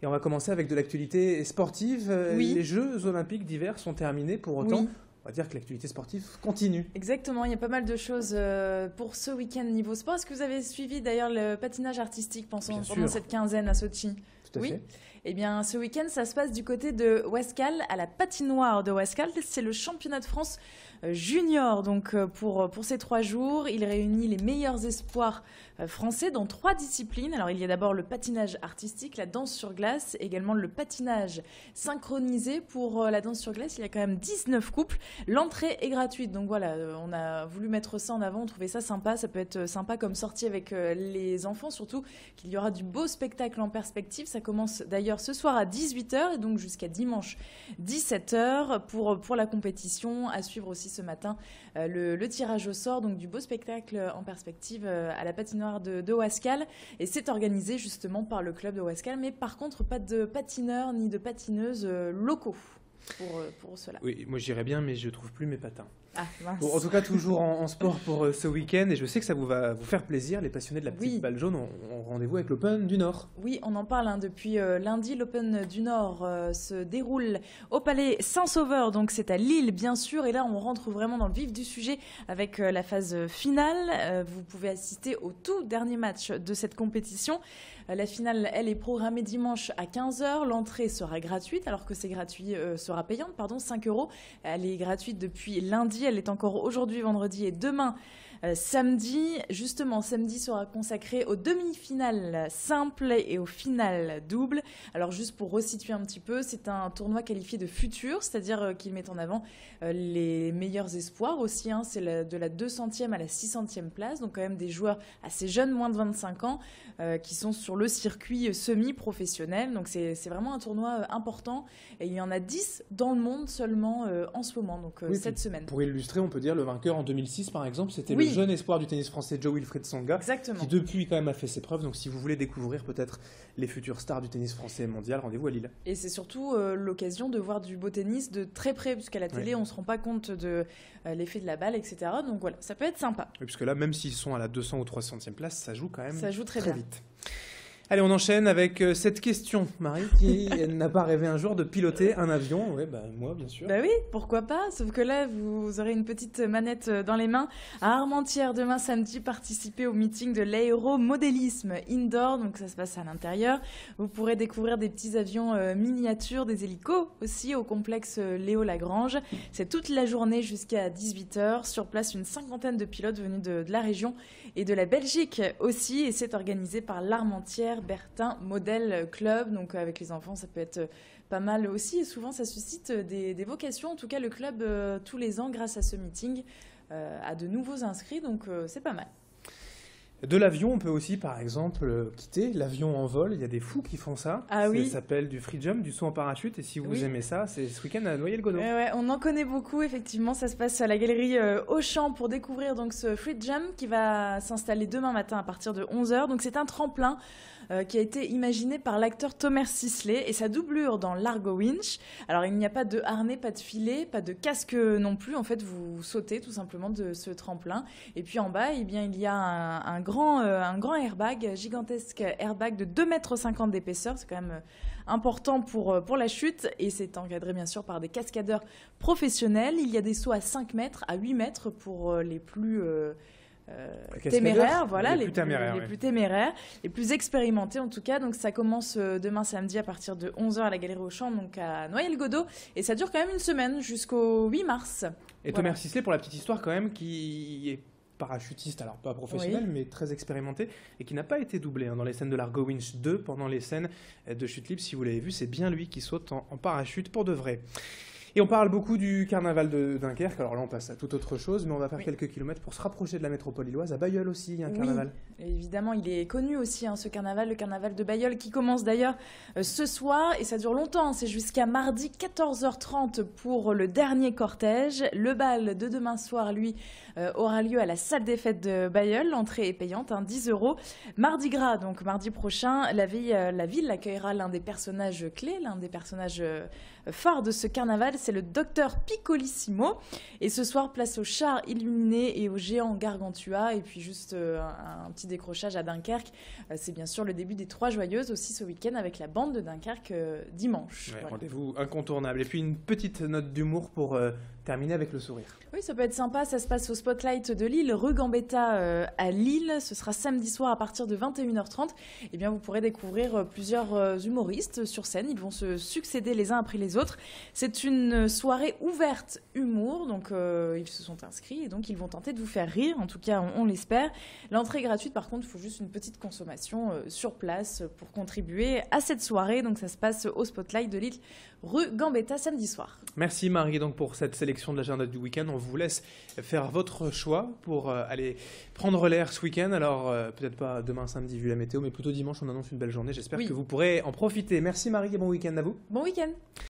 Et on va commencer avec de l'actualité sportive. Oui. Les Jeux olympiques d'hiver sont terminés. Pour autant, Oui. on va dire que l'actualité sportive continue. Exactement, il y a pas mal de choses pour ce week-end niveau sport. Est-ce que vous avez suivi d'ailleurs le patinage artistique pendant cette quinzaine à Sochi? Tout à fait. Eh bien, ce week-end, ça se passe du côté de Ouascal, à la patinoire de Ouascal. C'est le championnat de France junior. Donc, pour ces 3 jours, il réunit les meilleurs espoirs français dans 3 disciplines. Alors, il y a d'abord le patinage artistique, la danse sur glace, également le patinage synchronisé. Pour la danse sur glace, il y a quand même 19 couples. L'entrée est gratuite. Donc voilà, on a voulu mettre ça en avant. On trouvait ça sympa. Ça peut être sympa comme sortie avec les enfants, surtout qu'il y aura du beau spectacle en perspective. Ça commence d'ailleurs ce soir à 18h et donc jusqu'à dimanche 17h pour la compétition. À suivre aussi ce matin le tirage au sort, donc du beau spectacle en perspective à la patinoire de Ouascal. Et c'est organisé justement par le club de Ouascal, mais par contre pas de patineurs ni de patineuses locaux pour cela. Oui, moi j'irais bien, mais je trouve plus mes patins. Ah, mince. Bon, en tout cas, toujours en sport pour ce week-end, et je sais que ça va vous faire plaisir. Les passionnés de la petite balle jaune ont rendez-vous avec l'Open du Nord. Oui, on en parle depuis lundi. L'Open du Nord se déroule au Palais Saint-Sauveur, donc c'est à Lille bien sûr. Et là, on rentre vraiment dans le vif du sujet avec la phase finale. Vous pouvez assister au tout dernier match de cette compétition. La finale, elle est programmée dimanche à 15h. L'entrée sera gratuite, alors que c'est gratuit, sera payante, 5 €. Elle est gratuite depuis lundi. Elle est encore aujourd'hui, vendredi et demain. Samedi, justement, samedi sera consacré aux demi-finales simples et aux finales doubles. Alors juste pour resituer un petit peu, c'est un tournoi qualifié de futur, c'est-à-dire qu'il met en avant les meilleurs espoirs aussi. C'est de la 200e à la 600e place, donc quand même des joueurs assez jeunes, moins de 25 ans, qui sont sur le circuit semi-professionnel. Donc c'est vraiment un tournoi important et il y en a 10 dans le monde seulement en ce moment, donc cette semaine. Pour illustrer, on peut dire le vainqueur en 2006 par exemple, c'était le jeune espoir du tennis français Jo-Wilfried Tsonga. Exactement. Qui depuis quand même a fait ses preuves. Donc si vous voulez découvrir peut-être les futures stars du tennis français et mondial, rendez-vous à Lille. Et c'est surtout l'occasion de voir du beau tennis de très près, puisqu'à la télé on ne se rend pas compte de l'effet de la balle, etc. Donc voilà, ça peut être sympa. Oui, puisque là, même s'ils sont à la 200 ou 300e place, ça joue quand même très vite. Allez, on enchaîne avec cette question, Marie, qui n'a pas rêvé un jour de piloter un avion. Oui, moi, bien sûr. Oui, pourquoi pas. Sauf que là, vous aurez une petite manette dans les mains. À Armentières, demain samedi, participez au meeting de l'aéromodélisme indoor. Donc ça se passe à l'intérieur. Vous pourrez découvrir des petits avions miniatures, des hélicos aussi au complexe Léo Lagrange. C'est toute la journée jusqu'à 18h. Sur place, une 50aine de pilotes venus de la région et de la Belgique aussi. Et c'est organisé par l'Armentières Bertin Model Club, donc avec les enfants ça peut être pas mal aussi et souvent ça suscite des vocations. En tout cas le club tous les ans grâce à ce meeting a de nouveaux inscrits, donc c'est pas mal. De l'avion, on peut aussi, par exemple, quitter l'avion en vol. Il y a des fous qui font ça. Ah oui. Ça s'appelle du free jump, du saut en parachute. Et si vous aimez ça, c'est ce week-end à Noyelles-Godault. On en connaît beaucoup, effectivement. Ça se passe à la galerie Auchan pour découvrir donc, ce free jump qui va s'installer demain matin à partir de 11h. Donc c'est un tremplin qui a été imaginé par l'acteur Thomas Sisley et sa doublure dans Largo Winch. Alors il n'y a pas de harnais, pas de filet, pas de casque non plus. En fait, vous sautez tout simplement de ce tremplin. Et puis en bas, il y a un grand airbag, gigantesque airbag de 2,50 m d'épaisseur. C'est quand même important pour la chute. Et c'est encadré bien sûr par des cascadeurs professionnels. Il y a des sauts à 5 mètres, à 8 mètres pour les plus... téméraires, voilà, les plus téméraires, les plus expérimentés en tout cas. Donc ça commence demain samedi à partir de 11h à la Galerie Auchan, donc à Noyelles-Godault, et ça dure quand même une semaine jusqu'au 8 mars. Et Thomas Sisley, pour la petite histoire quand même, qui est parachutiste, alors pas professionnel, mais très expérimenté, et qui n'a pas été doublé dans les scènes de Largo Winch 2, pendant les scènes de chute libre. Si vous l'avez vu, c'est bien lui qui saute en parachute pour de vrai. Et on parle beaucoup du carnaval de Dunkerque. Alors là, on passe à toute autre chose, mais on va faire quelques kilomètres pour se rapprocher de la métropole lilloise. À Bailleul aussi, il y a un carnaval. Oui, évidemment, il est connu aussi, ce carnaval, le carnaval de Bailleul, qui commence d'ailleurs ce soir, et ça dure longtemps. C'est jusqu'à mardi 14h30 pour le dernier cortège. Le bal de demain soir, lui, aura lieu à la salle des fêtes de Bailleul. L'entrée est payante, 10 €. Mardi gras, donc mardi prochain, la ville accueillera l'un des personnages clés, l'un des personnages phares de ce carnaval. c'est le Docteur Piccolissimo. Et ce soir, place aux chars illuminés et aux géants Gargantua. Et puis juste un petit décrochage à Dunkerque. C'est bien sûr le début des Trois Joyeuses aussi ce week-end avec la bande de Dunkerque dimanche. Ouais, voilà. Rendez-vous incontournable. Et puis une petite note d'humour pour terminer avec le sourire. Oui, ça peut être sympa. Ça se passe au Spotlight de Lille, rue Gambetta à Lille. Ce sera samedi soir à partir de 21h30. Eh bien, vous pourrez découvrir plusieurs humoristes sur scène. Ils vont se succéder les uns après les autres. C'est une soirée ouverte humour. Donc, ils se sont inscrits et donc ils vont tenter de vous faire rire. En tout cas, on l'espère. L'entrée est gratuite. Par contre, il faut juste une petite consommation sur place pour contribuer à cette soirée. Donc, ça se passe au Spotlight de Lille, rue Gambetta, samedi soir. Merci Marie donc pour cette sélection de l'agenda du week-end. On vous laisse faire votre choix pour aller prendre l'air ce week-end. Alors peut-être pas demain samedi vu la météo, mais plutôt dimanche on annonce une belle journée. J'espère que vous pourrez en profiter. Merci Marie et bon week-end à vous. Bon week-end.